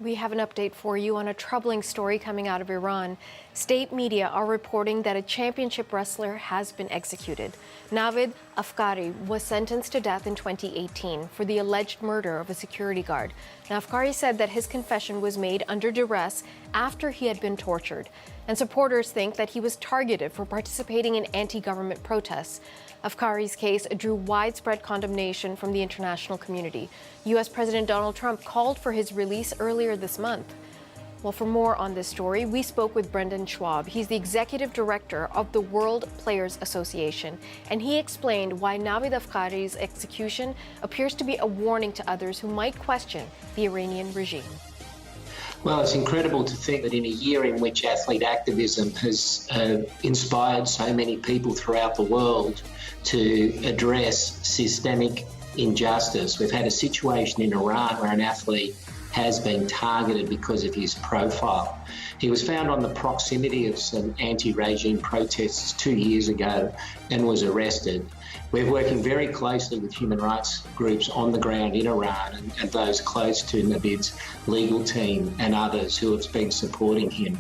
We have an update for you on a troubling story coming out of Iran. State media are reporting that a championship wrestler has been executed. Navid Afkari was sentenced to death in 2018 for the alleged murder of a security guard. Now, Afkari said that his confession was made under duress after he had been tortured. And supporters think that he was targeted for participating in anti-government protests. Afkari's case drew widespread condemnation from the international community. U.S. President Donald Trump called for his release earlier this month. Well, for more on this story, we spoke with Brendan Schwab. He's the executive director of the World Players Association, and he explained why Navid Afkari's execution appears to be a warning to others who might question the Iranian regime. Well, it's incredible to think that in a year in which athlete activism has inspired so many people throughout the world to address systemic injustice, we've had a situation in Iran where an athlete has been targeted because of his profile. He was found on the proximity of some anti-regime protests 2 years ago and was arrested. We're working very closely with human rights groups on the ground in Iran and those close to Navid's legal team and others who have been supporting him.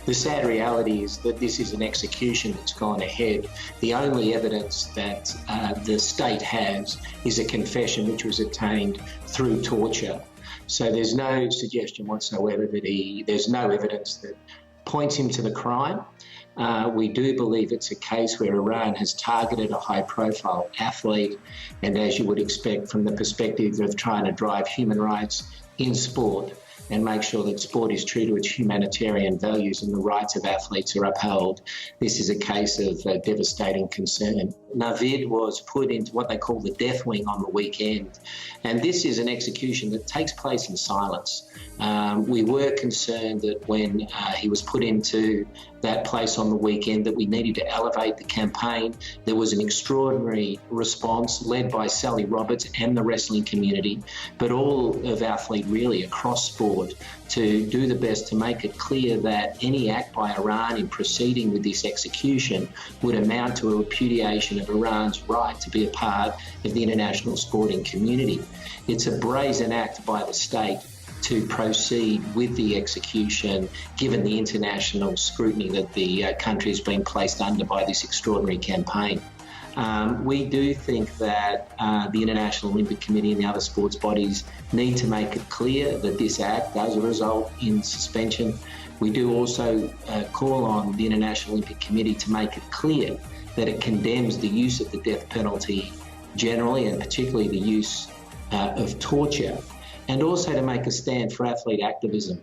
The sad reality is that this is an execution that's gone ahead. The only evidence that the state has is a confession which was obtained through torture. So there's no suggestion whatsoever that there's no evidence that points him to the crime. We do believe it's a case where Iran has targeted a high-profile athlete, and as you would expect from the perspective of trying to drive human rights in sport and make sure that sport is true to its humanitarian values and the rights of athletes are upheld, this is a case of devastating concern. Navid was put into what they call the death wing on the weekend, and this is an execution that takes place in silence. We were concerned that when he was put into that place on the weekend that we needed to elevate the campaign. There was an extraordinary response led by Sally Roberts and the wrestling community, but all of athlete really across sport to do the best to make it clear that any act by Iran in proceeding with this execution would amount to a repudiation of Iran's right to be a part of the international sporting community. It's a brazen act by the state to proceed with the execution, given the international scrutiny that the country has been placed under by this extraordinary campaign. We do think that the International Olympic Committee and the other sports bodies need to make it clear that this act does result in suspension. We do also call on the International Olympic Committee to make it clear that it condemns the use of the death penalty generally, and particularly the use of torture, and also to make a stand for athlete activism.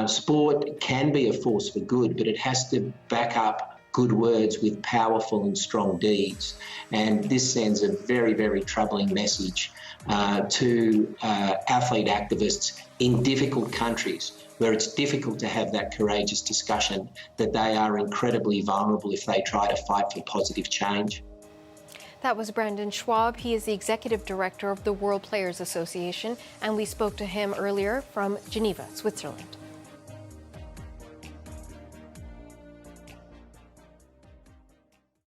Sport can be a force for good, but it has to back up good words with powerful and strong deeds. And this sends a very, very troubling message to athlete activists in difficult countries where it's difficult to have that courageous discussion, that they are incredibly vulnerable if they try to fight for positive change. That was Brendan Schwab. He is the executive director of the World Players Association, and we spoke to him earlier from Geneva, Switzerland.